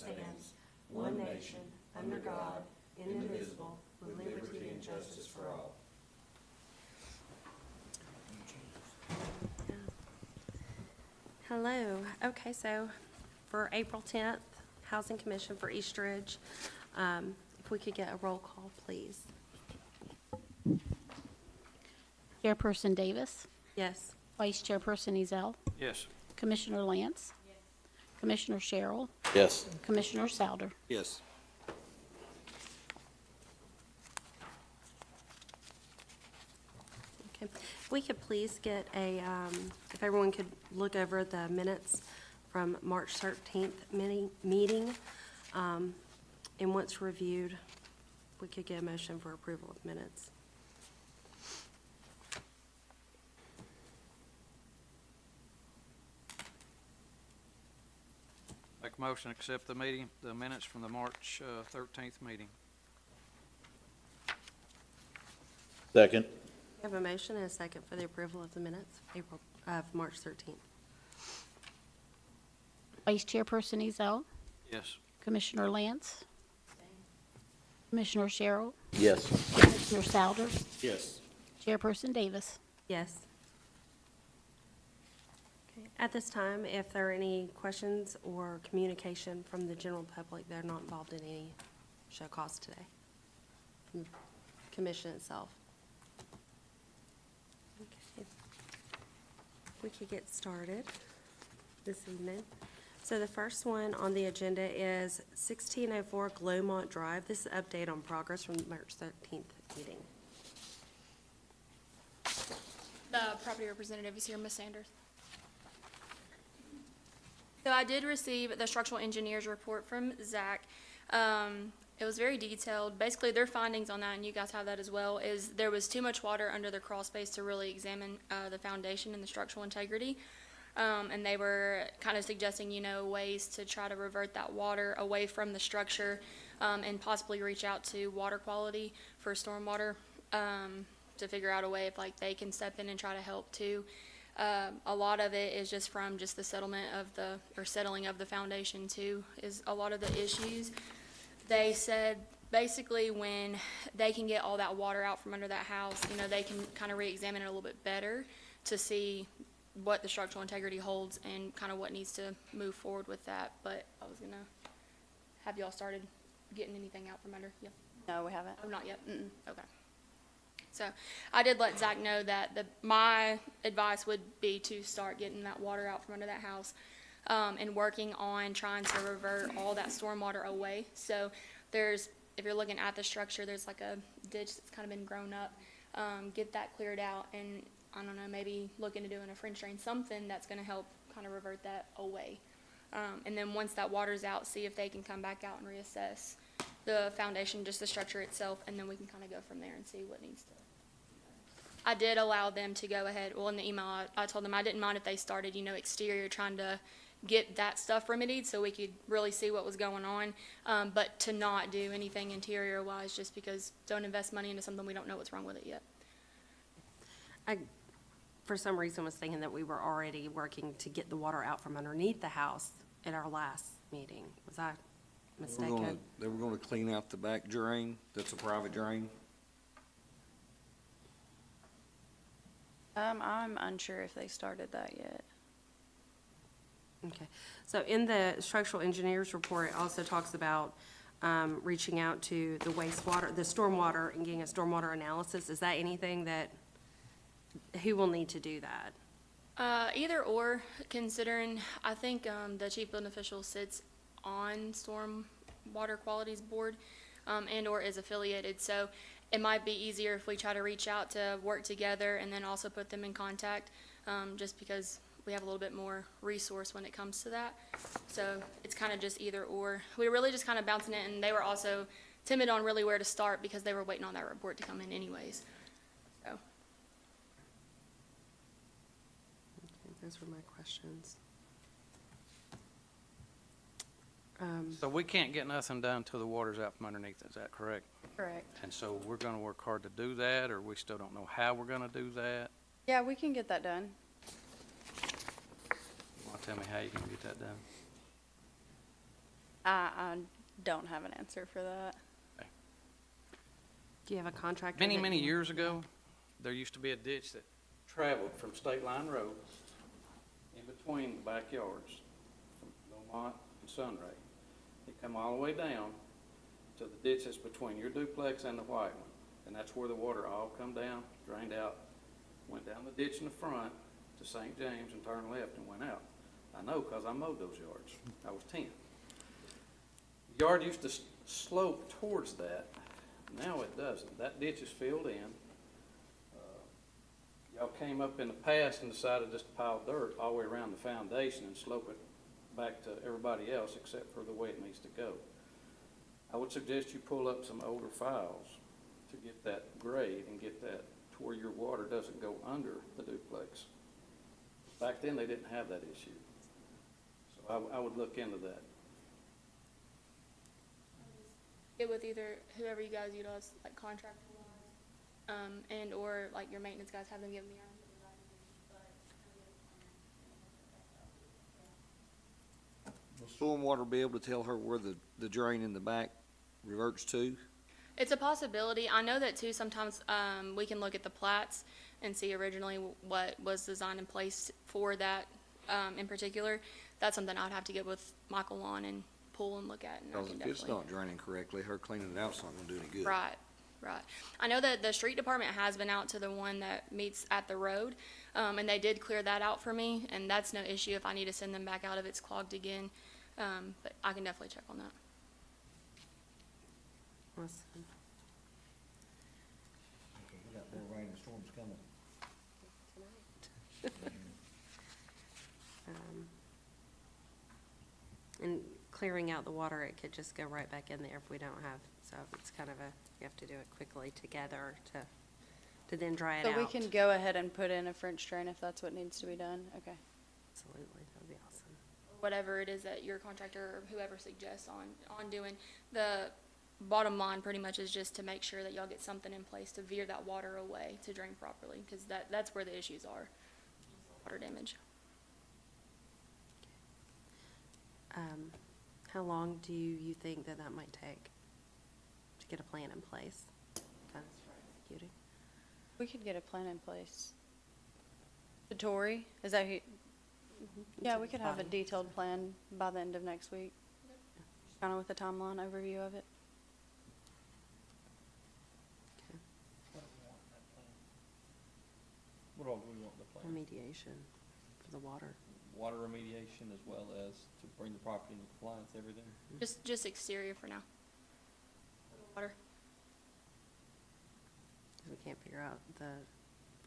stands, one nation, under God, indivisible, with liberty and justice for all. Hello. Okay, so for April 10th, Housing Commission for East Ridge, if we could get a roll call, please. Chairperson Davis, Yes. Vice Chairperson Ezell, Yes. Commissioner Lance, Commissioner Sherrill, Yes. Commissioner Souder. Yes. Okay. If we could please get a, if everyone could look over the minutes from March 13th meeting, and once reviewed, we could get a motion for approval of minutes. Make a motion to accept the minutes from the March 13th meeting. Second. We have a motion and a second for the approval of the minutes, of March 13th. Vice Chairperson Ezell, Yes. Commissioner Lance, Commissioner Sherrill, Yes. Commissioner Souder, Yes. Chairperson Davis. Yes. Okay. At this time, if there are any questions or communication from the general public, they're not involved in any show cause today. From the commission itself. Okay. We could get started this evening. So the first one on the agenda is 1604 Glowmont Drive. This is an update on progress from the March 13th meeting. The property representative is here, Ms. Sanders. So I did receive the structural engineer's report from Zach. It was very detailed. Basically, their findings on that, and you guys have that as well, is there was too much water under the crawl space to really examine the foundation and the structural integrity. And they were kind of suggesting, ways to try to revert that water away from the structure, and possibly reach out to water quality for stormwater, to figure out a way if they can step in and try to help too. A lot of it is just from just the settling of the foundation too, is a lot of the issues. They said basically when they can get all that water out from under that house, they can kind of re-examine it a little bit better to see what the structural integrity holds and kind of what needs to move forward with that. But I was gonna have y'all started getting anything out from under? Yeah. No, we haven't. Oh, not yet? Okay. So I did let Zach know that my advice would be to start getting that water out from under that house, and working on trying to revert all that stormwater away. So if you're looking at the structure, there's like a ditch that's kind of been grown up. Get that cleared out, and I don't know, maybe look into doing a French drain, something that's gonna help kind of revert that away. And then once that water's out, see if they can come back out and reassess the foundation, just the structure itself, and then we can kind of go from there and see what needs to. I did allow them to go ahead, well, in the email, I told them I didn't mind if they started, exterior, trying to get that stuff remedied so we could really see what was going on, but to not do anything interior-wise, just because don't invest money into something we don't know what's wrong with it yet. I, for some reason, was thinking that we were already working to get the water out from underneath the house at our last meeting. Was I mistaken? They were gonna clean out the back drain, that's a private drain. I'm unsure if they started that yet. Okay. So in the structural engineer's report, it also talks about reaching out to the wastewater, the stormwater, and getting a stormwater analysis. Is that anything that, who will need to do that? Either or, considering, I think the chief building official sits on Storm Water Qualities Board, and or is affiliated, so it might be easier if we try to reach out to work together and then also put them in contact, just because we have a little bit more resource when it comes to that. So it's kind of just either or. We were really just kind of bouncing it, and they were also timid on really where to start because they were waiting on that report to come in anyways. So. Okay, those were my questions. So we can't get nothing done until the water's out from underneath, is that correct? Correct. And so we're gonna work hard to do that, or we still don't know how we're gonna do that? Yeah, we can get that done. Well, tell me how you can get that done. I don't have an answer for that. Do you have a contractor? Many, that many you- years ago, there used to be a ditch that traveled from State Line Road in between the backyards from Beaumont and Sunray. It come all the way down to the ditch that's between your duplex and the white one. And that's where the water all come down, drained out, went down the ditch in the front to St. James and turned left and went out. I know because I mowed those yards. I was 10. The yard used to slope towards that. Now it doesn't. That ditch is filled in. Y'all came up in the past and decided just to pile dirt all the way around the foundation and slope it back to everybody else except for the way it needs to go. I would suggest you pull up some older files to get that grade and get that to where your water doesn't go under the duplex. Back then, they didn't have that issue. So I would look into that. Get with either whoever you guys utilize, like contractor wise, and or like your maintenance guys, have them give me. Will stormwater be able to tell her where the drain in the back reverts to? It's a possibility. I know that too, sometimes, we can look at the plats and see originally what was designed in place for that, in particular. That's something I'd have to get with Michael Lawn and pull and look at, and I Because can if it's definitely. not draining correctly, her cleaning it out's not gonna do any good. Right, right. I know that the street department has been out to the one that meets at the road, and they did clear that out for me, and that's no issue if I need to send them back out if it's clogged again. But I can definitely check on that. Awesome. We got more rain and storms coming. And clearing out the water, it could just go right back in there if we don't have, so it's kind of we have to do it quickly together to then dry it out. So we can go ahead and put in a French drain if that's what needs to be done, okay. Absolutely, that would be awesome. Whatever it is that your contractor or whoever suggests on doing. The bottom line pretty much is just to make sure that y'all get something in place to veer that water away to drain properly, because that's where the issues are, water damage. How long do you think that might take to get a plan in place? Kind of start executing? We could get a plan in place. The Tory, is that who? Yeah, we could have a Body. detailed plan by the end of next week. Kind of with a timeline overview of it. Okay. What all do we want in the plan? Remediation for the water. Water remediation as well as to bring the property into compliance, everything? Just exterior for now. Water. 'Cause we can't figure out the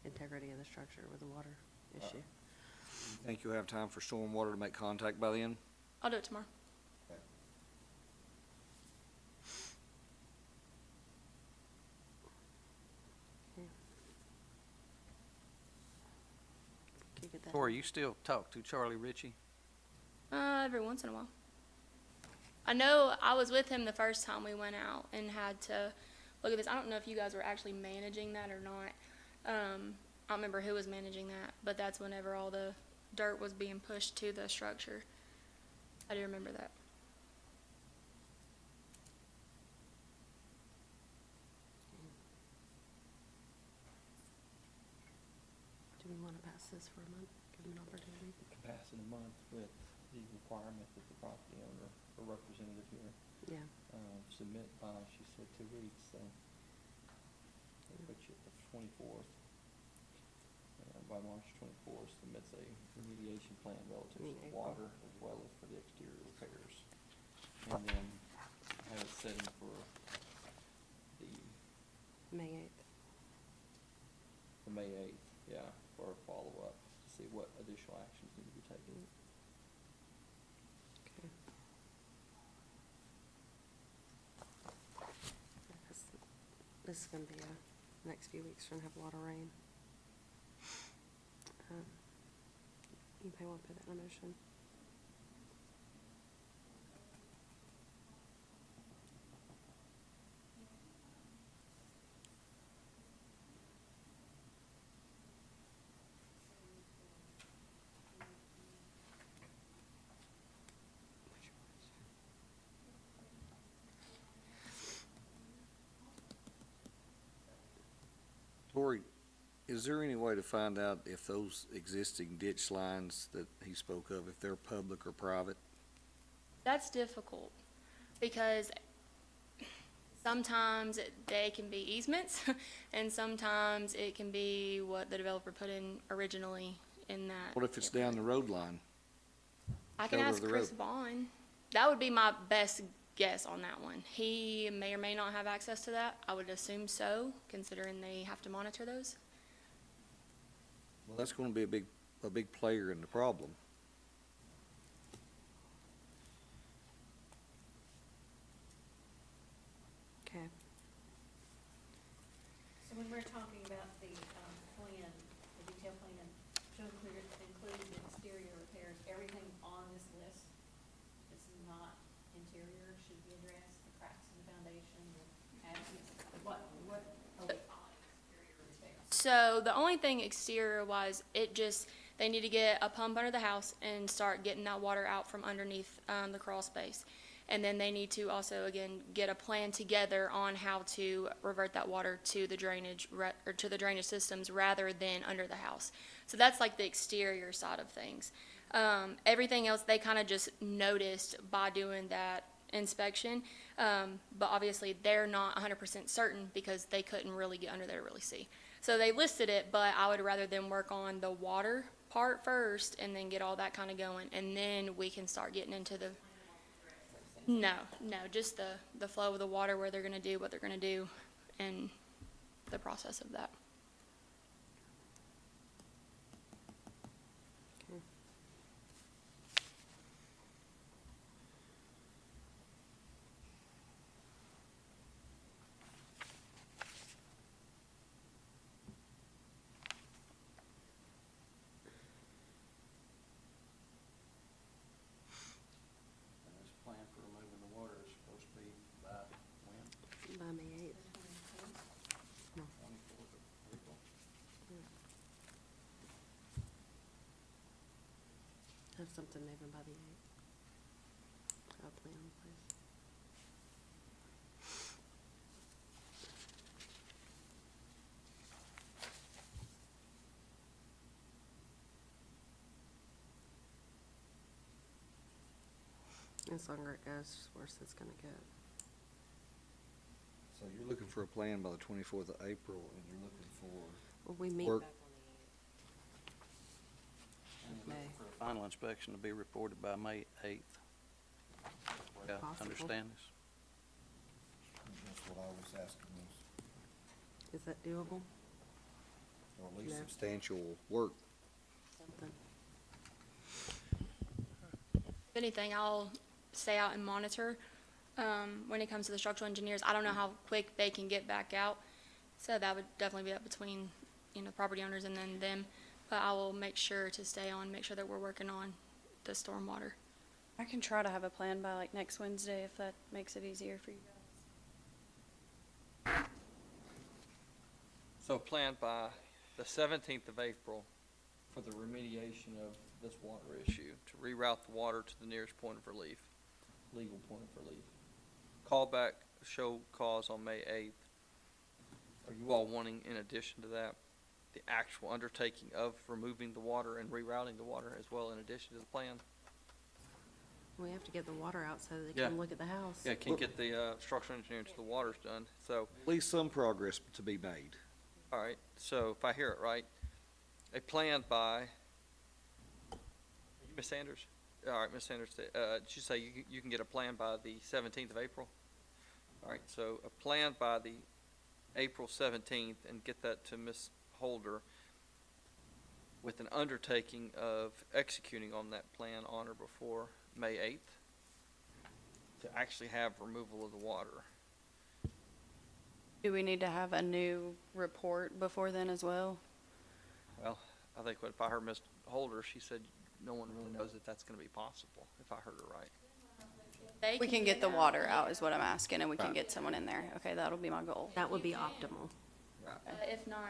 integrity of the structure with the water issue. You think you'll have time for stormwater to make contact by then? I'll do it tomorrow. Could get that. Tori, you still talk to Charlie Ritchie? Every once in a while. I know I was with him the first time we went out and had to look at this. I don't know if you guys were actually managing that or not. I don't remember who was managing that, but that's whenever all the dirt was being pushed to the structure. I do remember that. Do we want to pass this for a month? Give them an opportunity? Pass in a month with the requirement that the property owner or representative here, Yeah. submit by, she said, 2 weeks, so. They put you at the 24th. By March 24th, submits a remediation plan relative to the April. water as well as for the exterior repairs. And then have it setting for May 8th. the May 8th, yeah, for a follow-up, to see what additional actions need to be taken. Okay. This is gonna be next few weeks, we're gonna have a lot of rain. Anybody want to put that in a motion? Is there any way to find out if those existing ditch lines that he spoke of, if they're public or private? That's difficult because sometimes they can be easements and sometimes it can be what the developer put in originally in that. What if it's down the road line? I can over ask the Chris road? Vaughn. That would be my best guess on that one. He may or may not have access to that. I would assume so, considering they have to monitor those. Well, that's gonna be a big player in the problem. Okay. So when we're talking about the plan, the detailed plan, to include the exterior repairs, everything on this list that's not interior should be addressed, the cracks in the foundation, what are we on exterior repairs? So the only thing exterior wise, they need to get a pump under the house and start getting that water out from underneath the crawl space. And then they need to also, again, get a plan together on how to revert that water to the drainage, or to the drainage systems rather than under the house. So that's like the exterior side of things. Everything else, they kind of just noticed by doing that inspection. But obviously, they're not 100% certain because they couldn't really get under there to really see. So they listed it, but I would rather them work on the water part first and then get all that kind of going. And then we can start getting into the... No, just the flow of the water, where they're gonna do what they're gonna do, and the process of that. And this plan for removing the water is supposed to be by when? By May 8th. 24th of April? Have something maybe by the 8th. I'll plan in place. The longer it goes, the worse it's gonna get. So you're looking for a plan by the 24th of April, and you're looking for Well, we meet Work. back And you're May. looking for the final inspection to be reported by May 8th. Yeah, Possible. understand this? That's what I was asking, is that doable? or at least No. substantial work. Something. If anything, I'll stay out and monitor. When it comes to the structural engineers, I don't know how quick they can get back out. So that would definitely be up between, property owners and then them. But I will make sure to stay on, make sure that we're working on the stormwater. I can try to have a plan by like next Wednesday if that makes it easier for you guys. So planned by the 17th of April for the remediation of this water issue, to reroute the water to the nearest point of relief, legal point of relief. Callback, show cause on May 8th. Are you all wanting, in addition to that, the actual undertaking of removing the water and rerouting the water as well in addition to the plan? We have to get the water out so they Yeah. can look at the house. Yeah, can get the structural engineering to the water's done. So, At least some progress to be made. all right, so if I hear it right, a plan by, are you Ms. Sanders? All right, Ms. Sanders, did you say you can get a plan by the 17th of April? All right, so a plan by the April 17th and get that to Ms. Holder with an undertaking of executing on that plan on or before May 8th to actually have removal of the water. Do we need to have a new report before then as well? Well, I think if I heard Ms. Holder, she said no one really knows that that's going to be possible, if I heard her right. They We can get the that. water out is what I'm asking, and we can Right. get someone in there. Okay, that'll be my goal. That would be optimal. If not,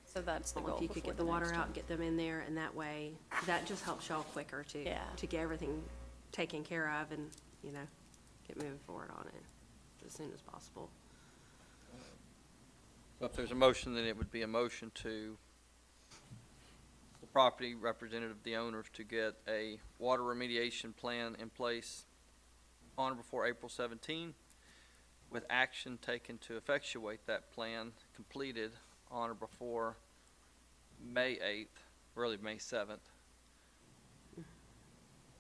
So that's the Well, goal. if you could before get the water next out, one. get them in there, and that way, that just helps y'all quicker to, Yeah. to get everything taken care of and, get moving forward on it as soon as possible. Well, if there's a motion, then it would be a motion to the property representative, the owners, to get a water remediation plan in place on or before April 17, with action taken to effectuate that plan completed on or before May 8th, really May 7th,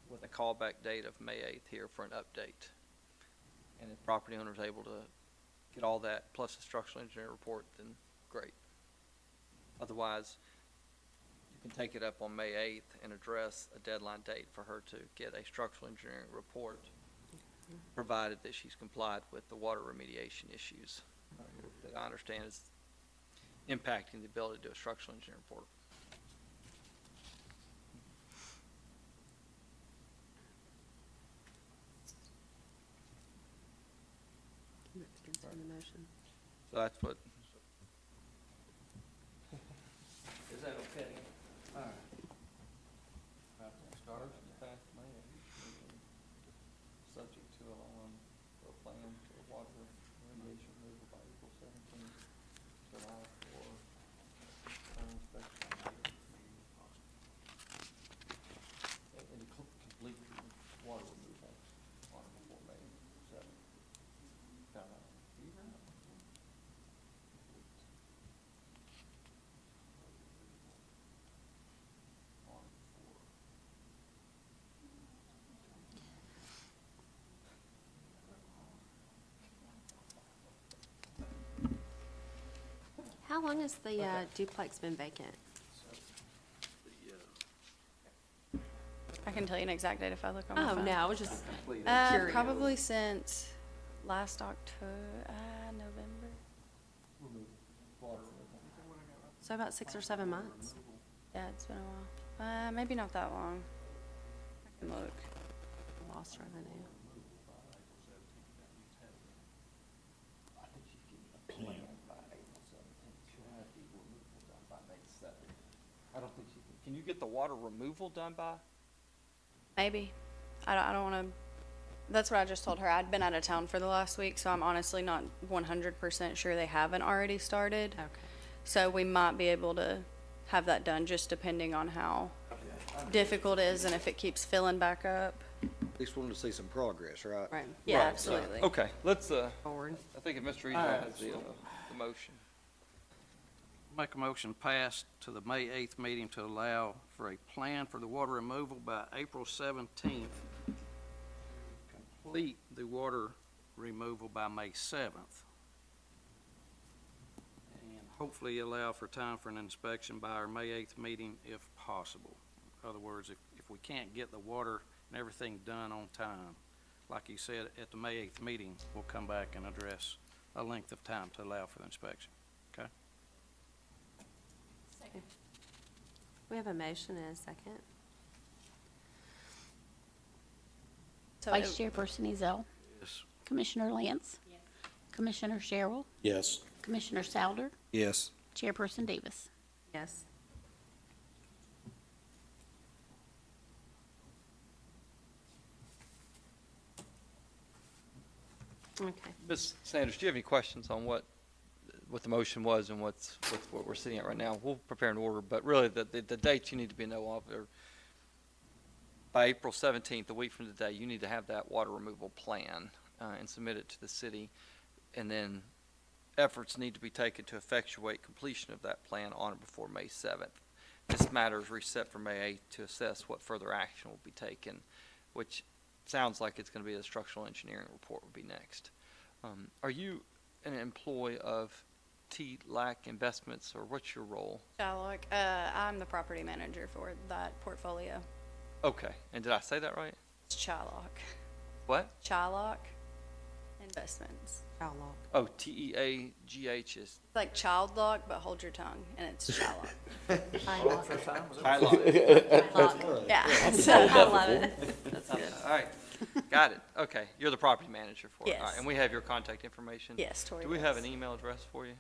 with a callback date of May 8th here for an update. And if property owner is able to get all that plus a structural engineer report, then great. Otherwise, you can take it up on May 8th and address a deadline date for her to get a structural engineering report, provided that she's complied with the water remediation issues that I understand is impacting the ability to do a structural engineering report. So that's what. Is that okay? All right. Start past May, subject to allowing for a plan for water remediation removal by April 17th, to allow for inspection and complete water removal on or before May 7th. How long has the duplex been vacant? I can tell you an exact date if I look on my Oh, phone. no, I was just curious. Probably since last November. So about 6 or 7 months. Yeah, it's been a while. Maybe not that long. I can look. Lost revenue. I don't think she can you get the water removal done by? Maybe. I don't want to. That's what I just told her. I'd been out of town for the last week, so I'm honestly not 100% sure they haven't already started. Okay. So we might be able to have that done, just depending on how difficult it is and if it keeps filling back up. At least wanted to see some progress, right? Right. Yeah, Right, absolutely. Okay, let's, Forward. I think if Mr. Ezel has the motion. Make a motion passed to the May 8th meeting to allow for a plan for the water removal by April 17th. Complete the water removal by May 7th. And hopefully allow for time for an inspection by our May 8th meeting if possible. In other words, if we can't get the water and everything done on time, like you said, at the May 8th meeting, we'll come back and address a length of time to allow for the inspection. Okay? We have a motion and a second. So Vice Chairperson Ezell, Yes. Commissioner Lance, Commissioner Sherrill, Yes. Commissioner Souter, Yes. Chairperson Davis. Yes. Okay. Ms. Sanders, do you have any questions on what the motion was and what we're sitting at right now? We'll prepare an order, but really the dates you need to be know of are by April 17th, a week from today, you need to have that water removal plan and submit it to the city. And then efforts need to be taken to effectuate completion of that plan on or before May 7th. This matter is reset for May 8th to assess what further action will be taken, which sounds like it's going to be a structural engineering report would be next. Are you an employee of T-LAC Investments, or what's your role? Shylock, I'm the property manager for that portfolio. Okay, and did I say that right? It's Shylock. What? Shylock Investments. Child lock. Oh, T-E-A-G-H is. It's like child lock, but hold your tongue, and it's Shylock. Yeah. I love it. That's good. All right, got it. Okay, you're the property manager for it. All right, Yes. and we have your contact information? Yes, Tori Do we have does. an email address for you?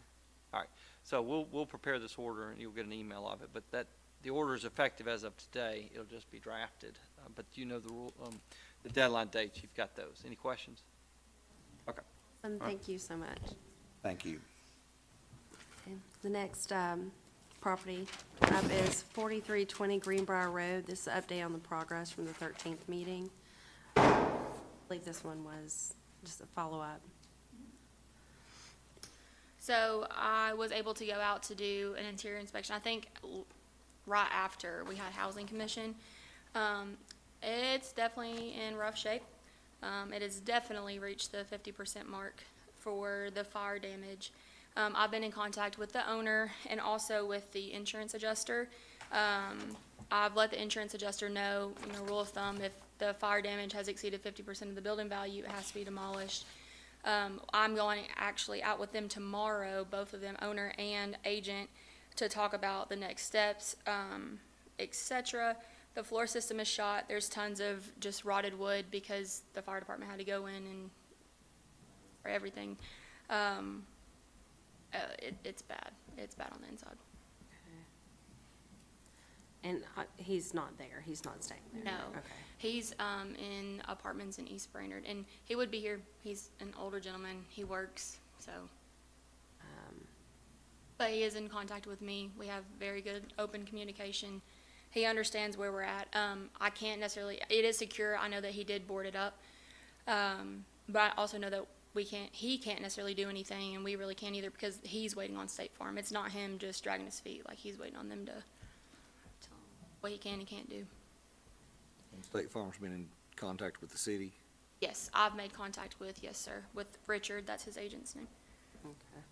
All right, so we'll prepare this order and you'll get an email of it, but the order is effective as of today. It'll just be drafted. But you know the rule, the deadline dates, you've got those. Any questions? Okay. Thank you so much. Thank you. Okay. The next property up is 4320 Greenbrier Road. This is an update on the progress from the 13th meeting. I believe this one was just a follow-up. So I was able to go out to do an interior inspection, I think right after we had Housing Commission. It's definitely in rough shape. It has definitely reached the 50% mark for the fire damage. I've been in contact with the owner and also with the insurance adjuster. I've let the insurance adjuster know, rule of thumb, if the fire damage has exceeded 50% of the building value, it has to be demolished. I'm going actually out with them tomorrow, both of them, owner and agent, to talk about the next steps, et cetera. The floor system is shot. There's tons of just rotted wood because the fire department had to go in and for everything. It's bad. It's bad on the inside. And he's not there, he's not staying there? No. Okay. He's in apartments in East Brainerd, and he would be here. He's an older gentleman. He works, so. But he is in contact with me. We have very good open communication. He understands where we're at. I can't necessarily, it is secure. I know that he did board it up. But I also know that he can't necessarily do anything, and we really can't either because he's waiting on State Farm. It's not him just dragging his feet. Like, he's waiting on them to tell him what he can and can't do. State Farm's been in contact with the city. Yes, I've made contact with, yes, sir, with Richard. That's his agent's name. Okay.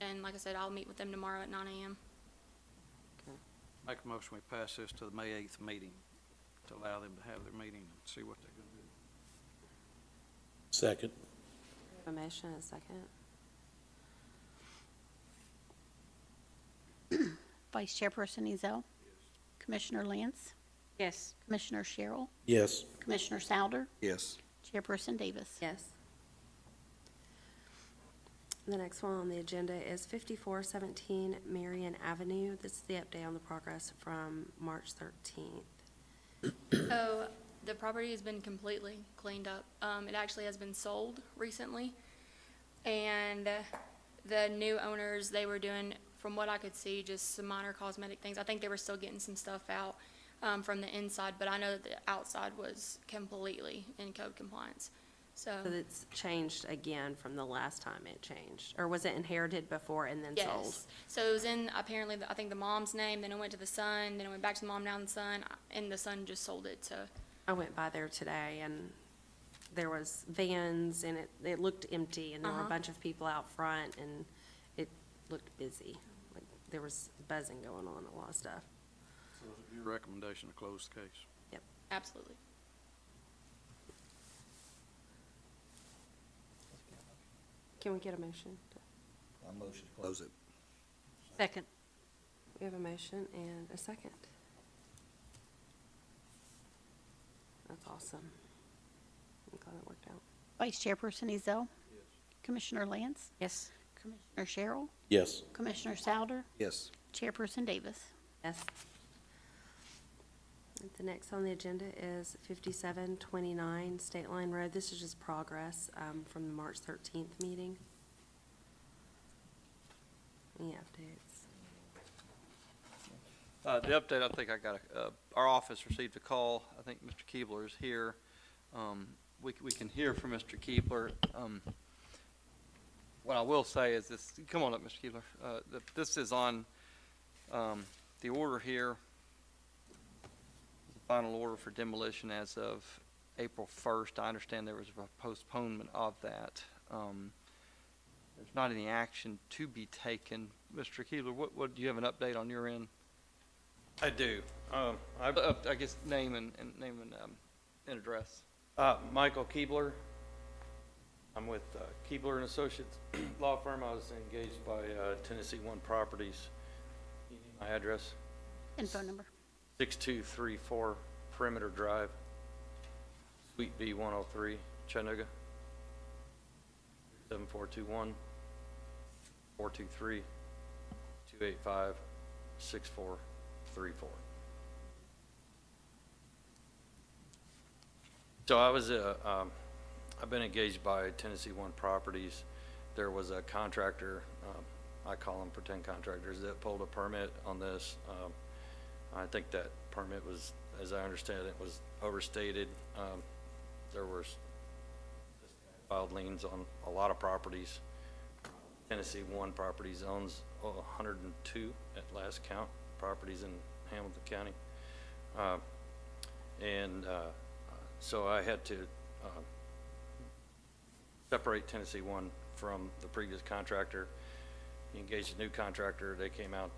And like I said, I'll meet with them tomorrow at 9 a.m. Make a motion, we pass this to the May 8th meeting to allow them to have their meeting and see what they're gonna do. Second. A motion, a second. Vice Chairperson Ezell. Commissioner Lance. Yes. Commissioner Sherrill. Yes. Commissioner Souder. Yes. Chairperson Davis. Yes. The next one on the agenda is 5417 Marion Avenue. This is the update on the progress from March 13th. So the property has been completely cleaned up. It actually has been sold recently. And the new owners, they were doing, from what I could see, just some minor cosmetic things. I think they were still getting some stuff out from the inside, but I know that the outside was completely in code compliance. So it's changed again from the last time it changed? Or was it inherited before and then sold? yes. So it was in apparently, I think, the mom's name, then it went to the son, then it went back to the mom, now the son, and the son just sold it to. I went by there today and there was vans and it looked empty and there were a bunch of people out front and it looked busy. Like there was buzzing going on, a lot of stuff. So your recommendation to close the case? Yep. Absolutely. Can we get a motion? I motion to close it. Second. We have a motion and a second. That's awesome. I'm glad it worked out. Vice Chairperson Ezell. Commissioner Lance. Yes. Commissioner Sherrill. Yes. Commissioner Souder. Yes. Chairperson Davis. Yes. The next on the agenda is 5729 State Line Road. This is just progress from the March 13th meeting. Any updates? The update, I think I got, our office received a call. I think Mr. Keebler is here. We can hear from Mr. Keebler. What I will say is this, come on up, Mr. Keebler. This is on the order here. The final order for demolition as of April 1st. I understand there was a postponement of that. There's not any action to be taken. Mr. Keebler, what do you have an update on your end? I do. I guess name and address. Michael Keebler. I'm with Keebler and Associates law firm. I was engaged by Tennessee One Properties. You need my address? And phone number. 6234 Perimeter Drive, Suite B 103, Chattanooga. 7421 423 285 6434. So I've been engaged by Tennessee One Properties. There was a contractor, I call them pretend contractors, that pulled a permit on this. I think that permit was, as I understand it, was overstated. There was filed liens on a lot of properties. Tennessee One Properties owns 102 at last count properties in Hamilton County. So I had to separate Tennessee One from the previous contractor. He engaged a new contractor. They came out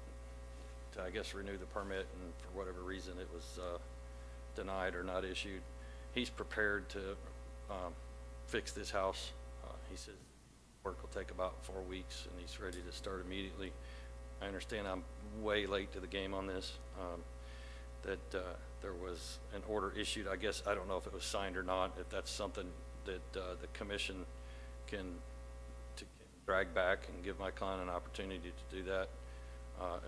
to, I guess, renew the permit, and for whatever reason, it was denied or not issued. He's prepared to fix this house. He says work will take about 4 weeks, and he's ready to start immediately. I understand I'm way late to the game on this, that there was an order issued. I guess, I don't know if it was signed or not, if that's something that the commission can drag back and give my client an opportunity to do that.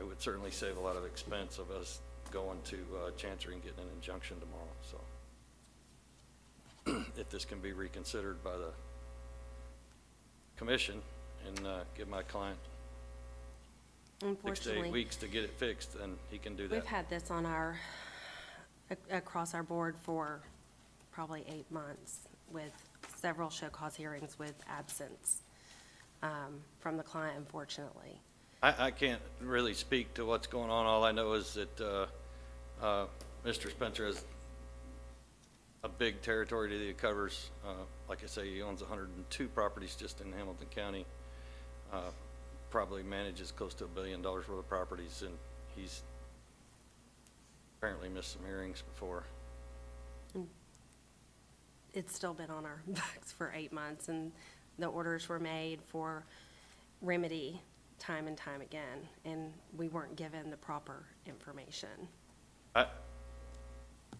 It would certainly save a lot of expense of us going to Chancery and getting an injunction tomorrow, so. If this can be reconsidered by the commission and give my client 6 to 8 Unfortunately, weeks to get it fixed, then he can do that. we've had this on across our board for probably 8 months with several show cause hearings with absence from the client, unfortunately. I can't really speak to what's going on. All I know is that Mr. Spencer has a big territory that he covers. Like I say, he owns 102 properties just in Hamilton County. Probably manages close to $1 billion worth of properties, and he's apparently missed some hearings before. It's still been on our books for 8 months, and the orders were made for remedy time and time again, and we weren't given the proper information.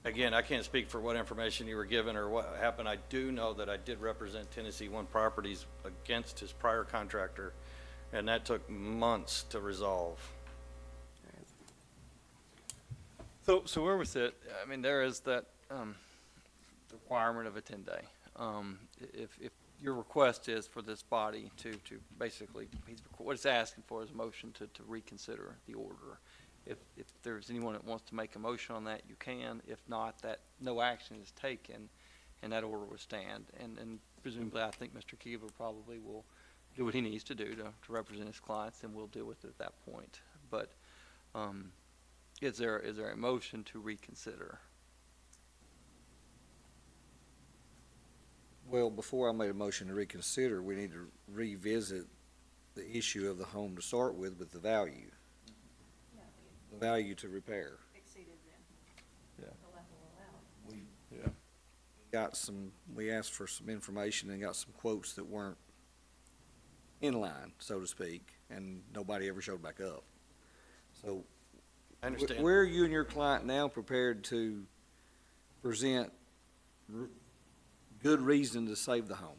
Again, I can't speak for what information you were given or what happened. I do know that I did represent Tennessee One Properties against his prior contractor, and that took months to resolve. So where we sit, I mean, there is that requirement of a 10-day. If your request is for this body to basically, what it's asking for is a motion to reconsider the order. If there's anyone that wants to make a motion on that, you can. If not, that no action is taken, and that order will stand. And presumably, I think Mr. Keever probably will do what he needs to do to represent his clients, and we'll deal with it at that point. But is there a motion to reconsider? Well, before I made a motion to reconsider, we need to revisit the issue of the home to start with the value. The value to repair. Exceeded Yeah. the level allowed. Yeah. We asked for some information and got some quotes that weren't in line, so to speak, and nobody ever showed back up. So, I understand. where are you and your client now prepared to present good reason to save the home?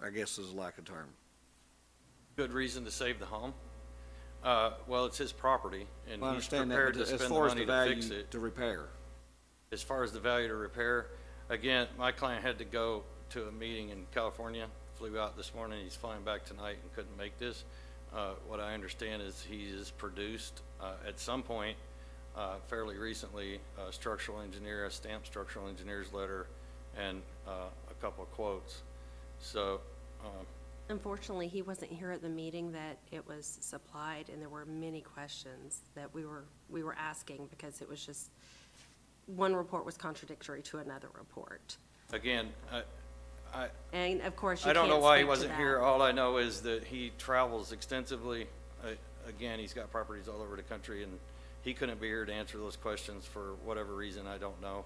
I guess is a lack of term. Good reason to save the home? Well, it's his property, and I he's understand that, prepared but to as spend the far as money the to fix value it. to repair. As far as the value to repair, again, my client had to go to a meeting in California, flew out this morning, he's flying back tonight and couldn't make this. What I understand is he has produced, at some point, fairly recently, a structural engineer, a stamped structural engineer's letter, and a couple of quotes. So, Unfortunately, he wasn't here at the meeting that it was supplied, and there were many questions that we were asking because it was just, one report was contradictory to another report. again, And of course, you I can't don't know why he speak to wasn't that. here. All I know is that he travels extensively. Again, he's got properties all over the country, and he couldn't be here to answer those questions for whatever reason, I don't know.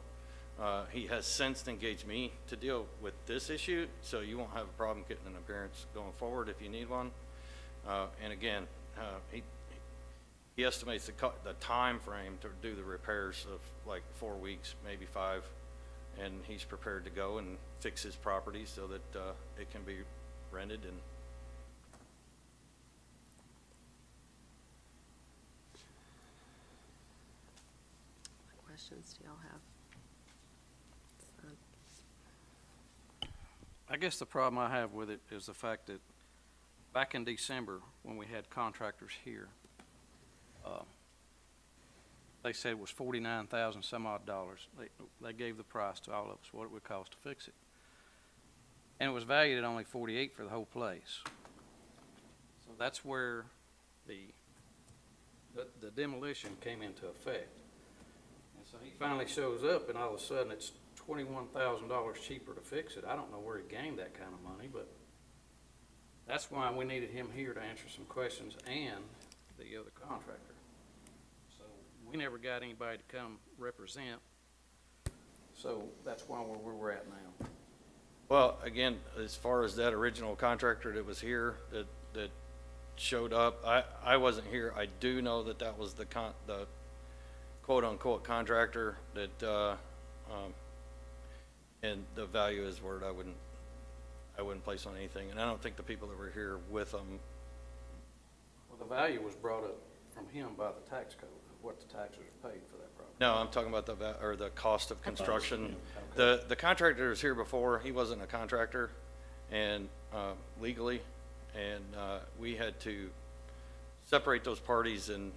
He has since engaged me to deal with this issue, so you won't have a problem getting an appearance going forward if you need one. And again, he estimates the time frame to do the repairs of like 4 weeks, maybe 5, and he's prepared to go and fix his property so that it can be rented. And What questions do y'all have? I guess the problem I have with it is the fact that back in December, when we had contractors here, they said it was $49,000 some odd dollars. They gave the price to all of us, what it would cost to fix it. And it was valued at only 48 for the whole place. So that's where the demolition came into effect. And so he finally shows up, and all of a sudden, it's $21,000 cheaper to fix it. I don't know where he gained that kind of money, but that's why we needed him here to answer some questions, and the other contractor. So we never got anybody to come represent, so that's why we're where we're at now. Well, again, as far as that original contractor that was here, that showed up, I wasn't here. I do know that that was the quote-unquote contractor that, and the value is word I wouldn't place on anything. And I don't think the people that were here with them. Well, the value was brought up from him by the tax code, what the taxes are paid for that property. No, I'm talking about the cost of construction. The contractor was here before. He wasn't a contractor, and legally, and we had to separate those parties. And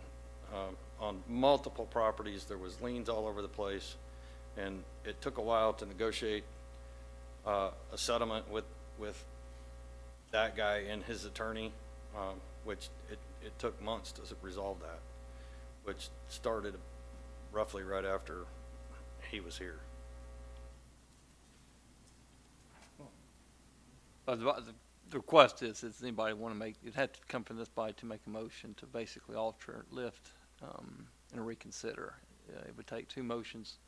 on multiple properties, there was liens all over the place, and it took a while to negotiate a settlement with that guy and his attorney, which it took months to resolve that, which started roughly right after he was here. The request is, does anybody want to make, it had to come from this body to make a motion to basically alter, lift, and reconsider. It would take two motions,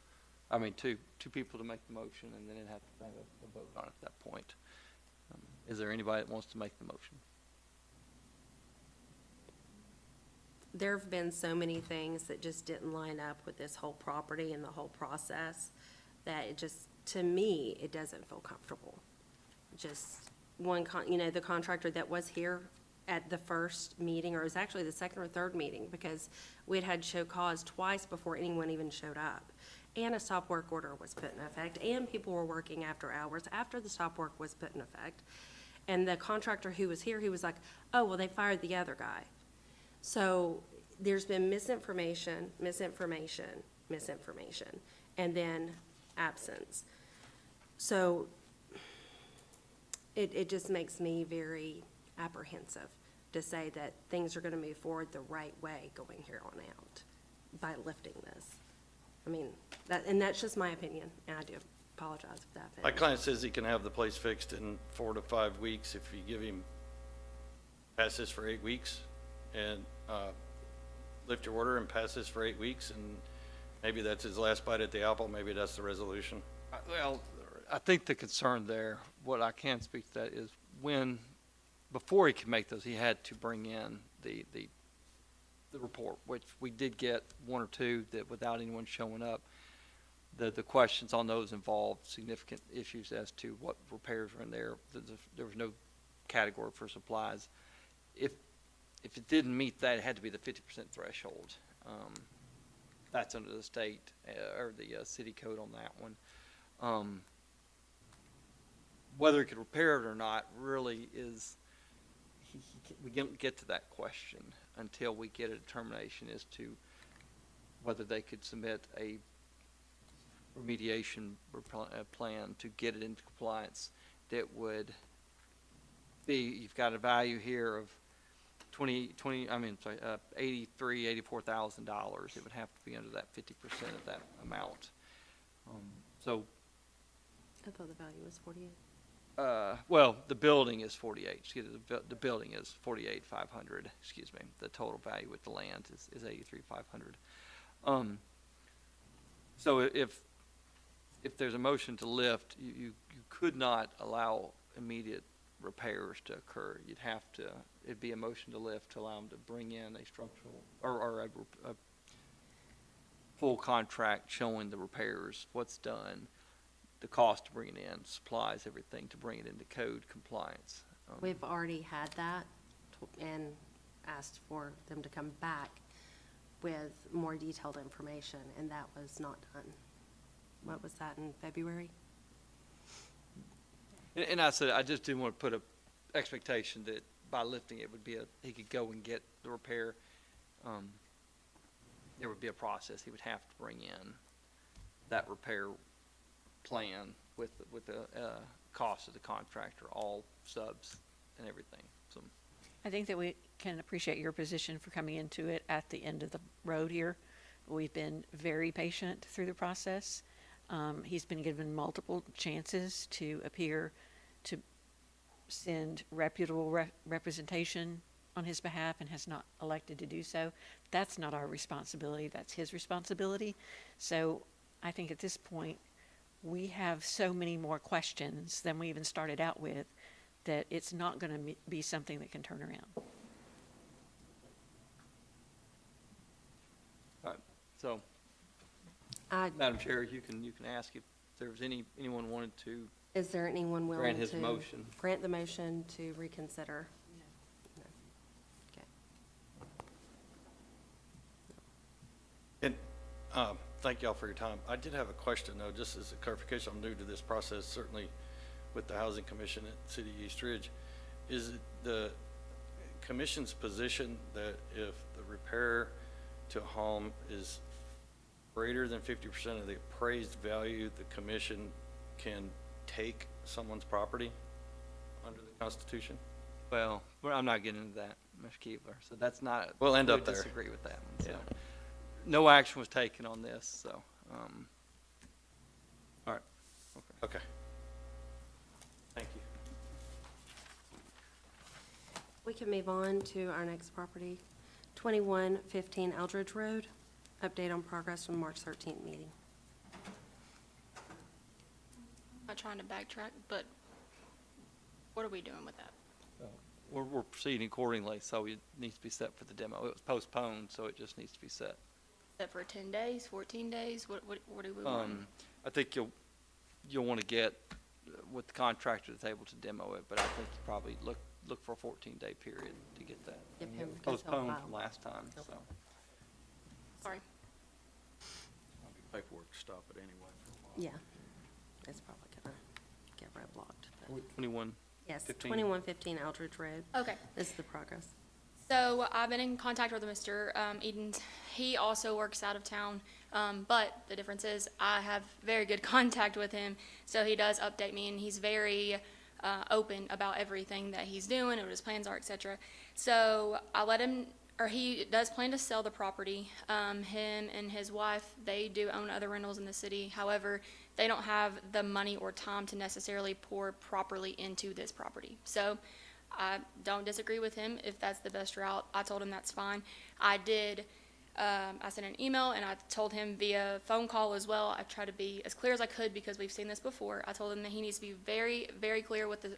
two people to make the motion, and then it'd have to have a vote on it at that point. Is there anybody that wants to make the motion? There have been so many things that just didn't line up with this whole property and the whole process that it just, to me, it doesn't feel comfortable. Just the contractor that was here at the first meeting, or it was actually the second or third meeting, because we'd had show cause twice before anyone even showed up. And a stop work order was put in effect, and people were working after hours after the stop work was put in effect. And the contractor who was here, he was like, oh, well, they fired the other guy. So there's been misinformation, and then absence. So it just makes me very apprehensive to say that things are gonna move forward the right way going here on out by lifting this. I mean, and that's just my opinion, and I do apologize for that. My client says he can have the place fixed in 4 to 5 weeks if you give him, pass this for 8 weeks, and lift your order and pass this for 8 weeks, and maybe that's his last bite at the apple. Maybe that's the resolution. Well, I think the concern there, what I can speak to that is before he could make those, he had to bring in the report, which we did get 1 or 2 that without anyone showing up. The questions on those involved significant issues as to what repairs were in there. There was no category for supplies. If it didn't meet that, it had to be the 50% threshold. That's under the state or the city code on that one. Whether he could repair it or not really is, we don't get to that question until we get a determination as to whether they could submit a remediation plan to get it into compliance that would be, you've got a value here of $84,000. It would have to be under that 50% of that amount. So, I thought the value was 48. well, the building is 48. Excuse me, the building is 48,500. Excuse me. The total value with the land is 83,500. So if there's a motion to lift, you could not allow immediate repairs to occur. You'd have to, it'd be a motion to lift to allow them to bring in a structural or a full contract showing the repairs, what's done, the cost to bring it in, supplies, everything to bring it into code compliance. We've already had that and asked for them to come back with more detailed information, and that was not done. What was that, in February? And I said, I just didn't want to put a expectation that by lifting it would be he could go and get the repair. There would be a process. He would have to bring in that repair plan with the cost of the contractor, all subs and everything. So I think that we can appreciate your position for coming into it at the end of the road here. We've been very patient through the process. He's been given multiple chances to appear, to send reputable representation on his behalf, and has not elected to do so. That's not our responsibility, that's his responsibility. So I think at this point, we have so many more questions than we even started out with, that it's not going to be something that can turn around. all right. So I- Madam Chair, you can ask if there was anyone wanted to Is there anyone willing grant his to motion. grant the motion to reconsider? No. Okay. And, thank y'all for your time. I did have a question, though, just as a clarification. I'm new to this process, certainly with the Housing Commission at City of East Ridge. Is it the commission's position that if the repair to a home is greater than 50% of the appraised value, the commission can take someone's property under the Constitution? Well, I'm not getting into that, Mr. Keebler, so that's not. We'll end we up there. Disagree with that one, so. Yeah. No action was taken on this, so, all right. Okay. Thank you. We can move on to our next property, 2115 Eldridge Road. Update on progress from March 13th meeting. I'm not trying to backtrack, but what are we doing with that? We're proceeding accordingly, so it needs to be set for the demo. It was postponed, so it just needs to be set. Is that for 10 days, 14 days? What do we want? I think you'll want to get with the contractor that's able to demo it, but I think you probably look for a 14-day period to get that. Give him because he'll Postponed file. from last time, so. Sorry. Paperwork to stop it anyway for a while. Yeah, it's probably gonna get roadblocked. but- 21, Yes, 15. 2115 Eldridge Road. Okay. This is the progress. So I've been in contact with Mr. Edens. He also works out of town, but the difference is I have very good contact with him. So he does update me, and he's very open about everything that he's doing and what his plans are, etc. So I let him, or he does plan to sell the property. Him and his wife, they do own other rentals in the city. However, they don't have the money or time to necessarily pour properly into this property. So I don't disagree with him if that's the best route. I told him that's fine. I sent an email and I told him via phone call as well. I tried to be as clear as I could because we've seen this before. I told him that he needs to be very, very clear with the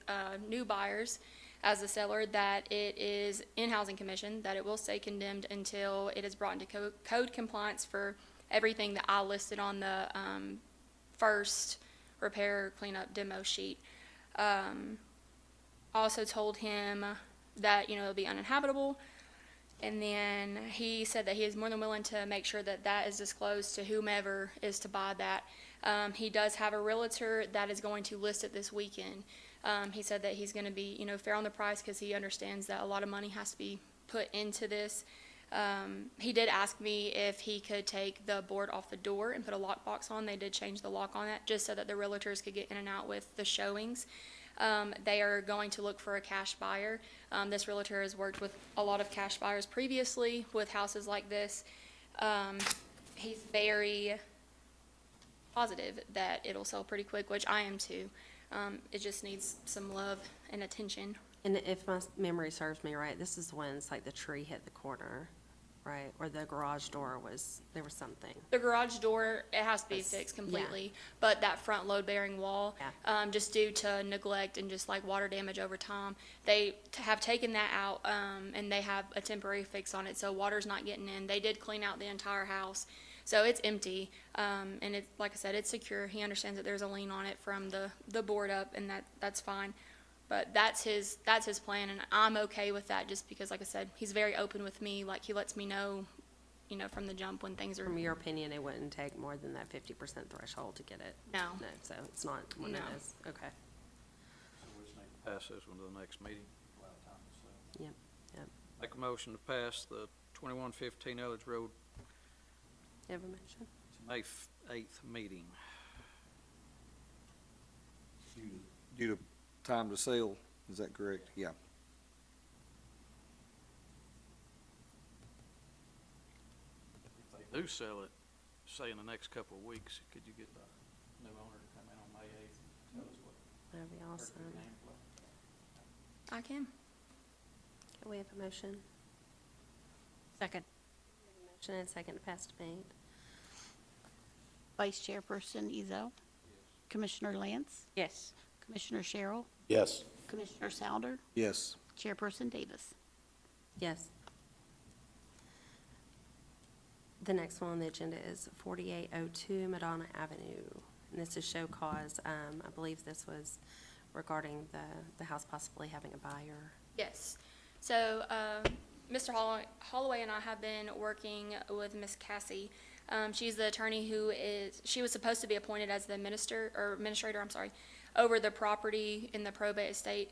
new buyers as the seller that it is in Housing Commission, that it will stay condemned until it is brought into code compliance for everything that I listed on the first repair, cleanup, demo sheet. Also told him that, it'll be uninhabitable. And then he said that he is more than willing to make sure that that is disclosed to whomever is to buy that. He does have a realtor that is going to list it this weekend. He said that he's going to be, fair on the price because he understands that a lot of money has to be put into this. He did ask me if he could take the board off the door and put a lockbox on. They did change the lock on that just so that the realtors could get in and out with the showings. They are going to look for a cash buyer. This realtor has worked with a lot of cash buyers previously with houses like this. He's very positive that it'll sell pretty quick, which I am too. It just needs some love and attention. And if my memory serves me right, this is when it's like the tree hit the corner, right? Or the garage door there was something. The garage door, it has to be Yes, fixed yeah. completely, but that front load-bearing wall, just due to neglect and just like water damage over time, they have taken that out, and they have a temporary fix on it, so water's not getting in. They did clean out the entire house, so it's empty, and it's, like I said, it's secure. He understands that there's a lien on it from the board up, and that's fine. But that's his plan, and I'm okay with that just because, like I said, he's very open with me. Like, he lets me know, from the jump when things are. From your opinion, it wouldn't take more than that 50% threshold to get it? No. No, so it's not what it No. is. Okay. So we just need to pass this one to the next meeting. Yep, yep. Make a motion to pass the 2115 Elledge Road You have a motion? to May 8th meeting. Due to time to sell, is that correct? Yeah. If they do sell it, say in the next couple of weeks, could you get the new owner to come in on May 8th and tell us what That'd be her awesome. game plan? I can. Can we have a motion? Second. Motion and a second to pass to May 8th. Vice Chairperson Ezell. Commissioner Lance. Yes. Commissioner Sherrill. Yes. Commissioner Sounder. Yes. Chairperson Davis. Yes. The next one on the agenda is 4802 Madonna Avenue. And this is show cause. I believe this was regarding the house possibly having a buyer. Yes. So, Mr. Holloway and I have been working with Miss Cassie. She's the attorney she was supposed to be appointed as the administrator, over the property in the probate estate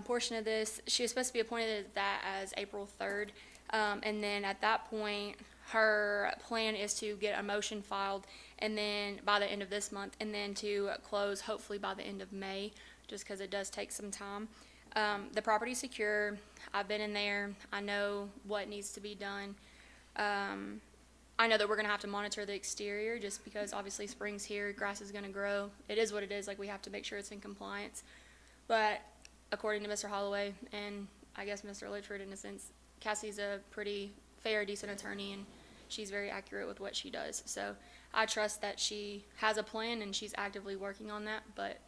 portion of this. She was supposed to be appointed as April 3rd. And then at that point, her plan is to get a motion filed and then by the end of this month, and then to close hopefully by the end of May, just because it does take some time. The property's secure. I've been in there. I know what needs to be done. I know that we're gonna have to monitor the exterior just because obviously spring's here, grass is gonna grow. It is what it is, like we have to make sure it's in compliance. But according to Mr. Holloway and I guess Mr. Litchford in a sense, Cassie's a pretty fair, decent attorney and she's very accurate with what she does. So I trust that she has a plan and she's actively working on that, but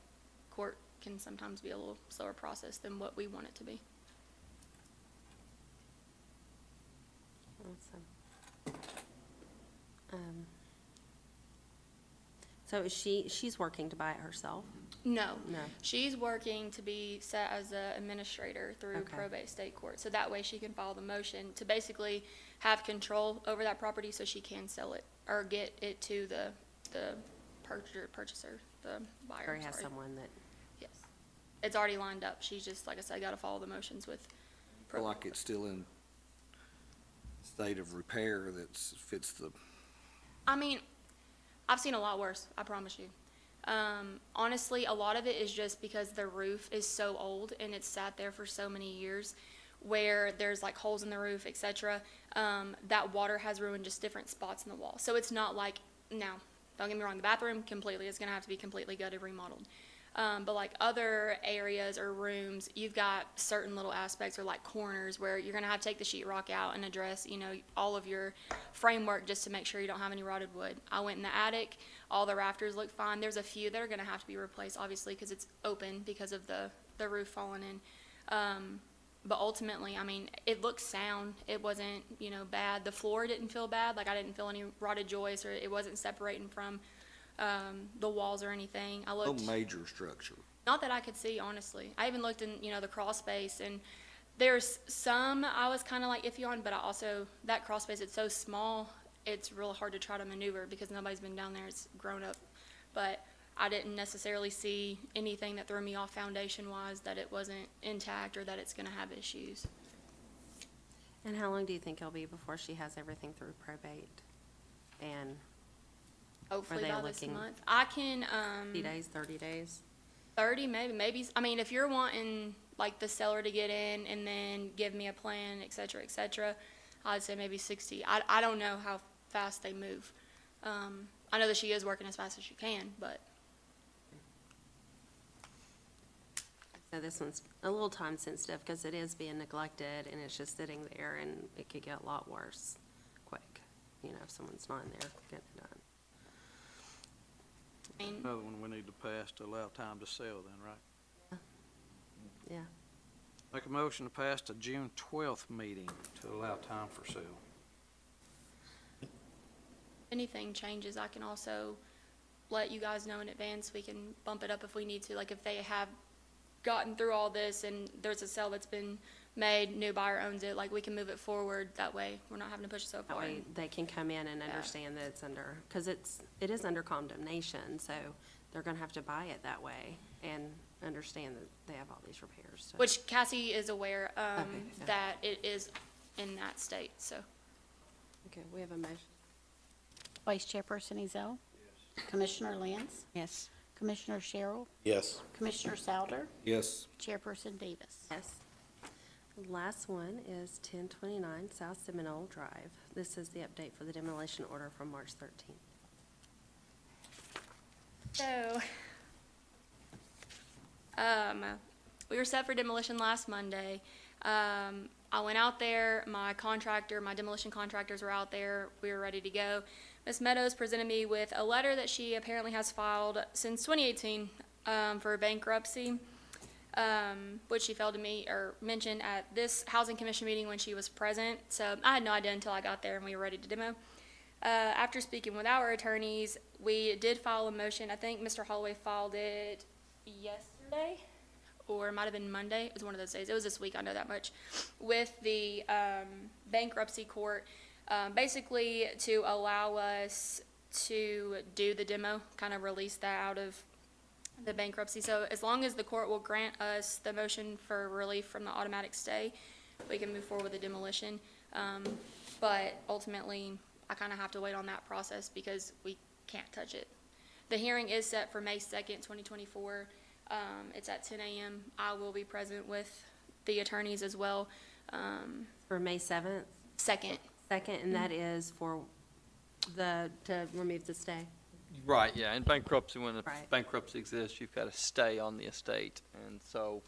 court can sometimes be a little slower process than what we want it to be. Awesome. So is she's working to buy it herself? No. No. She's working to be set as an administrator through Okay. probate state court. So that way she can file the motion to basically have control over that property so she can sell it or get it to the purchaser, the buyer. Or has sorry. someone that, Yes. It's already lined up. She's just, like I said, got to follow the motions with Feel probate like court. it's still in state of repair that fits the, I mean, I've seen a lot worse, I promise you. Honestly, a lot of it is just because the roof is so old and it's sat there for so many years where there's like holes in the roof, etc. That water has ruined just different spots in the wall. So it's not like, now, don't get me wrong, the bathroom completely is going to have to be completely gutted, remodeled. But like other areas or rooms, you've got certain little aspects or like corners where you're gonna have to take the sheetrock out and address, all of your framework just to make sure you don't have any rotted wood. I went in the attic, all the rafters look fine. There's a few that are gonna have to be replaced, obviously, because it's open because of the roof falling in. But ultimately, I mean, it looks sound. It wasn't, bad. The floor didn't feel bad. Like I didn't feel any rotted joists or it wasn't separating from the walls or anything. I no looked, major structure. not that I could see, honestly. I even looked in, the crawl space, and there's some I was kind of like iffy on, but I also, that crawl space, it's so small, it's real hard to try to maneuver because nobody's been down there, it's grown up. But I didn't necessarily see anything that threw me off foundation-wise, that it wasn't intact or that it's gonna have issues. and how long do you think it'll be before she has everything through probate? And Hopefully they by this looking- month. I can, 50 days, 30 days? 30, maybe, I mean, if you're wanting, like, the seller to get in and then give me a plan, et cetera, I'd say maybe 60. I don't know how fast they move. I know that she is working as fast as she can, but So this one's a little time sensitive because it is being neglected and it's just sitting there and it could get a lot worse quick, if someone's not in there getting it done. I mean, Another one we need to pass to allow time to sell then, right? Yeah. Make a motion to pass to June 12th meeting to allow time for sale. if anything changes, I can also let you guys know in advance. We can bump it up if we need to, like if they have gotten through all this and there's a sale that's been made, new buyer owns it, like we can move it forward that way. We're not having to push it so That far. way they can come in and Yeah. understand that it's it is under condemnation, so they're gonna have to buy it that way. And understand that they have all these repairs, so. Which Cassie is aware, Okay, yeah. that it is in that state, so. Okay, we have a motion. Vice Chairperson Ezell? Commissioner Lance? Yes. Commissioner Sherrill? Yes. Commissioner Souter? Yes. Chairperson Davis? Yes. The last one is 1029 South Seminole Drive. This is the update for the demolition order from March 13th. So, we were set for demolition last Monday. I went out there, my demolition contractors were out there, we were ready to go. Ms. Meadows presented me with a letter that she apparently has filed since 2018, for bankruptcy, which she failed to meet or mention at this Housing Commission meeting when she was present. So I had no idea until I got there and we were ready to demo. After speaking with our attorneys, we did file a motion. I think Mr. Holloway filed it yesterday, or it might have been Monday. It was one of those days. It was this week, I know that much, with the bankruptcy court, basically to allow us to do the demo, kind of release that out of the bankruptcy. So as long as the court will grant us the motion for relief from the automatic stay, we can move forward with the demolition. But ultimately, I kind of have to wait on that process because we can't touch it. The hearing is set for May 2nd, 2024. It's at 10 a.m. I will be present with the attorneys as well. For May 7th, Second, 2nd, and that is for to remove the stay. Right, yeah, in bankruptcy, when the Right. bankruptcy exists, you've got to stay on the estate, and so,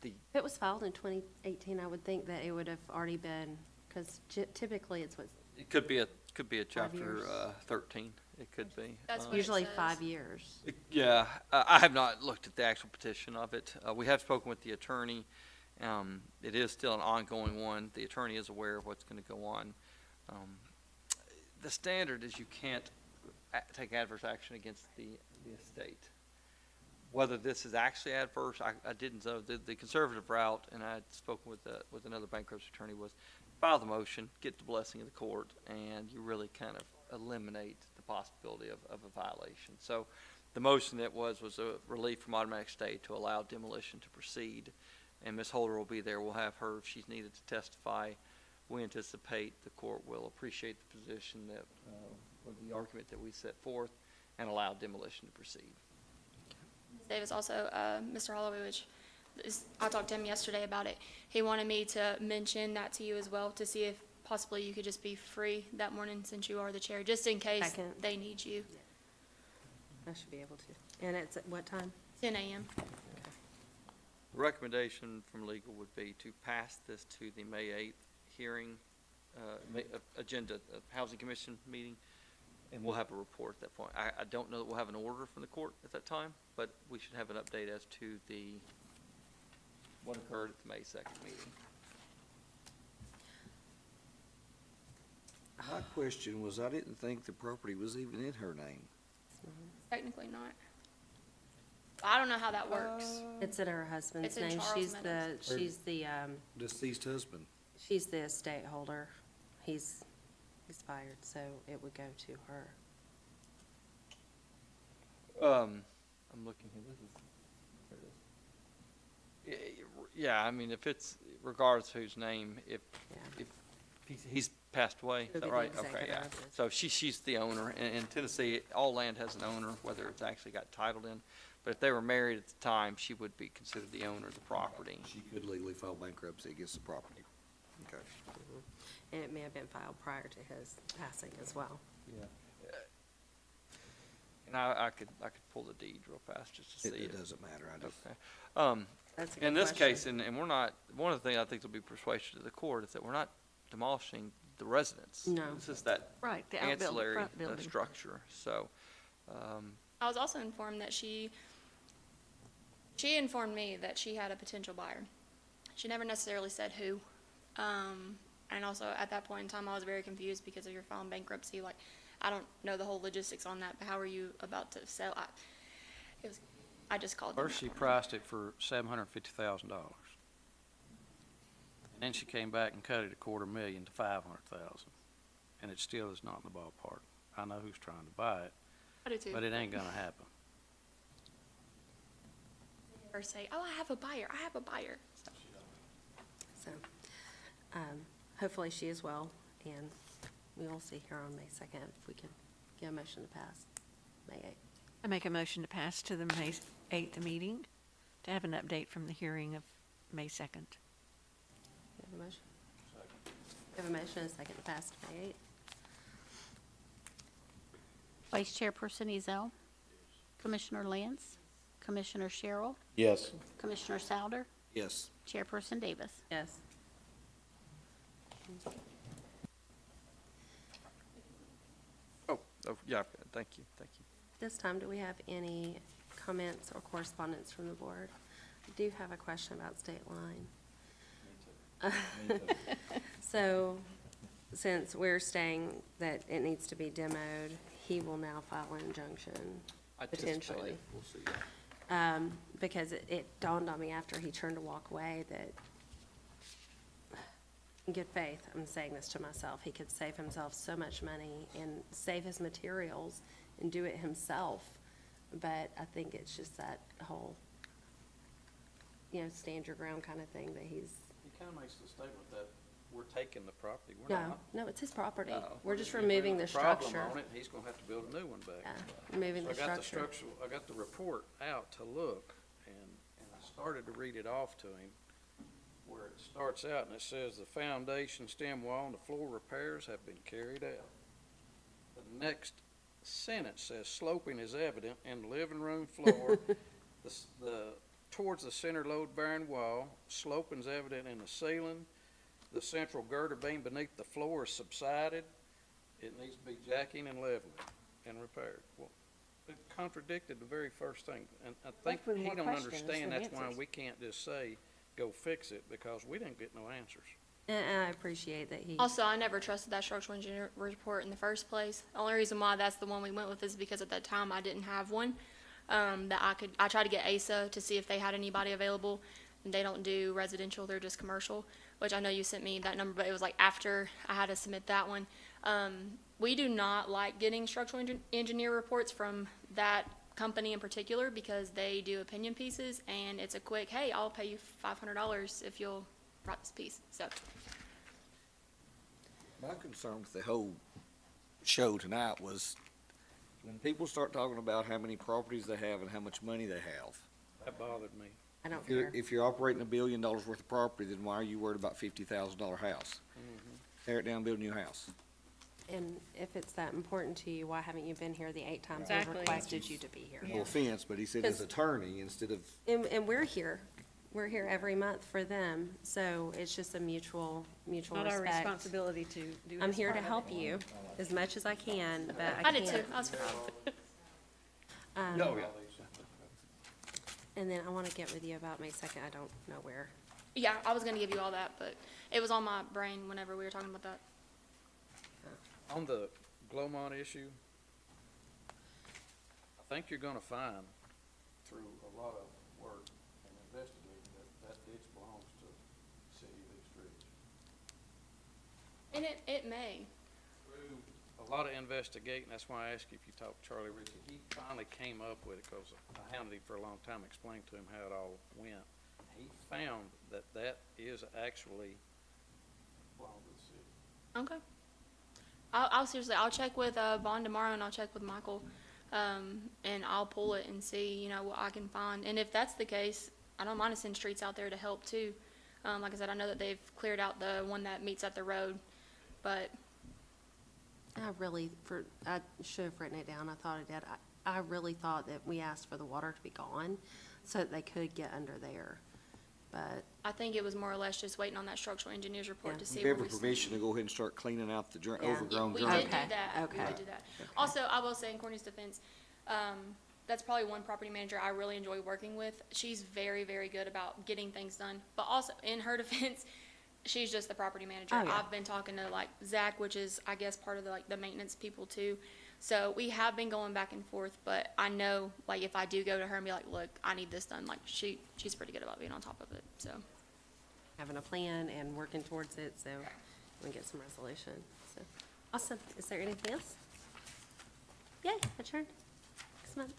the, If it was filed in 2018, I would think that it would have already been, because typically it's what, it could be a chapter, years. 13, it could be. That's what it usually says. 5 years. Yeah, I have not looked at the actual petition of it. We have spoken with the attorney. It is still an ongoing one. The attorney is aware of what's going to go on. The standard is you can't take adverse action against the estate. Whether this is actually adverse, I didn't know. The conservative route, and I had spoken with another bankruptcy attorney, was file the motion, get the blessing of the court, and you really kind of eliminate the possibility of a violation. So the motion that was a relief from automatic stay to allow demolition to proceed, and Ms. Holder will be there. We'll have her if she's needed to testify. We anticipate the court will appreciate the position that, or the argument that we set forth, and allow demolition to proceed. Ms. Davis also, Mr. Holloway, I talked to him yesterday about it. He wanted me to mention that to you as well, to see if possibly you could just be free that morning since you are the chair, just in case Second. they need you. I should be able to. And it's at what time? 10 a.m. The recommendation from legal would be to pass this to the May 8th hearing, agenda, Housing Commission meeting, and we'll have a report at that point. I don't know that we'll have an order from the court at that time, but we should have an update as to what occurred at the May 2nd meeting. My question was, I didn't think the property was even in her name. Technically not. I don't know how that works. It's in her husband's It's in name. Charles She's Meadows. Deceased husband. she's the estate holder. He's expired, so it would go to her. I'm looking here, there it is. Yeah, I mean, if it's, regardless of whose name, if Yeah. he's passed away, is He'll that be the right? Okay, executor yeah. of this. So she's the owner. In Tennessee, all land has an owner, whether it's actually got titled in. But if they were married at the time, she would be considered the owner of the property. She could legally file bankruptcy against the property. Okay. And it may have been filed prior to his passing as well. Yeah. And I could pull the deed real fast just to see It it. doesn't matter, I just, Okay. That's a In good this question. case, and we're not, one of the things I think will be persuasive to the court is that we're not demolishing the residence. No. This is that Right, the outbuilding, ancillary front building. structure, so, I was also informed that she informed me that she had a potential buyer. She never necessarily said who. And also at that point in time, I was very confused because of your filing bankruptcy. Like, I don't know the whole logistics on that, but how are you about to sell? I just called. them First, that she morning. priced it for $750,000. And then she came back and cut it $250,000 to $500,000. And it still is not in the ballpark. I know who's trying to buy it, I do too. but it ain't gonna happen. her say, oh, I have a buyer, I have a buyer. So, So, hopefully she is well, and we will see her on May 2nd if we can get a motion to pass May 8th. I make a motion to pass to the May 8th meeting to have an update from the hearing of May 2nd. You have a motion? We have a motion and a second to pass to May 8th. Vice Chairperson Ezell. Commissioner Lance. Commissioner Sherrill. Yes. Commissioner Souder. Yes. Chairperson Davis. Yes. Oh, yeah, thank you. This time, do we have any comments or correspondence from the board? I do have a question about state line. So, since we're saying that it needs to be demoed, he will now file an injunction, potentially. We'll see. Because it dawned on me after he turned to walk away that, in good faith, I'm saying this to myself, he could save himself so much money and save his materials and do it himself. But I think it's just that whole, stand your ground kind of thing that he's, He kind of makes the statement that we're taking the property. We're no, not. no, it's his property. No. We're just If removing the there's a problem structure. on it, he's gonna have to build a new one back. Yeah, removing So the structure. I got the report out to look, and I started to read it off to him, where it starts out and it says, the foundation, stem wall, and the floor repairs have been carried out. The next sentence says, sloping is evident in the living room floor, towards the center load-bearing wall, sloping is evident in the ceiling, the central girder beam beneath the floor is subsided, it needs to be jacking and leveling and repaired. Well, it contradicted the very first thing, and I think Left with he more don't questions understand than that's why answers. we can't just say, go fix it, because we didn't get no answers. And I appreciate that he, Also, I never trusted that structural engineer report in the first place. The only reason why that's the one we went with is because at that time I didn't have one. I tried to get ASA to see if they had anybody available, and they don't do residential, they're just commercial, which I know you sent me that number, but it was like after I had to submit that one. We do not like getting structural engineer reports from that company in particular because they do opinion pieces, and it's a quick, hey, I'll pay you $500 if you'll write this piece, so. My concern with the whole show tonight was when people start talking about how many properties they have and how much money they have. That bothered me. I don't If you're, care. if you're operating $1 billion worth of property, then why are you worried about $50,000 house? Tear it down, build a new house. And if it's that important to you, why haven't you been here the 8 times we've Exactly. requested you to be here? No offense, but he said his 'Cause- attorney instead of, And we're here. We're here every month for them, so it's just a mutual Not our respect. responsibility to do I'm this here to part of help it. you as much as I can, but I I can't. did too, I was proud. And then I want to get with you about May 2nd. I don't know where. Yeah, I was gonna give you all that, but it was on my brain whenever we were talking about that. On the Glomont issue, I think you're gonna find through a lot of work and investigating that ditch belongs to the city of East Ridge. And it may. Through a lot of investigating, that's why I asked you if you talked to Charlie Ritchie. He finally came up with it, because I hounded him for a long time, explained to him how it all went. He found that is actually belongs to the city. Okay. I'll seriously, I'll check with, Vaughn tomorrow, and I'll check with Michael, and I'll pull it and see, what I can find. And if that's the case, I don't mind to send streets out there to help too. Like I said, I know that they've cleared out the one that meets at the road, but I should have written it down. I thought I did. I really thought that we asked for the water to be gone so that they could get under there. But, I think it was more or less just waiting on that structural engineer's report Yeah. to see give where every we stand. permission to go ahead and start cleaning out the Yeah. overgrown We drain. did do Okay, that. We okay. did do that. Also, I will say in Courtney's defense, that's probably one property manager I really enjoy working with. She's very, very good about getting things done. But also, in her defense, she's just the property manager. Oh, yeah. I've been talking to like Zach, which is, I guess, part of the maintenance people too. So we have been going back and forth, but I know, like, if I do go to her and be like, look, I need this done, like, she's pretty good about being on top of it, so. having a plan and working towards it, so we can get some resolution. So, awesome. Is there anything else? Yay, adjourned. Next month.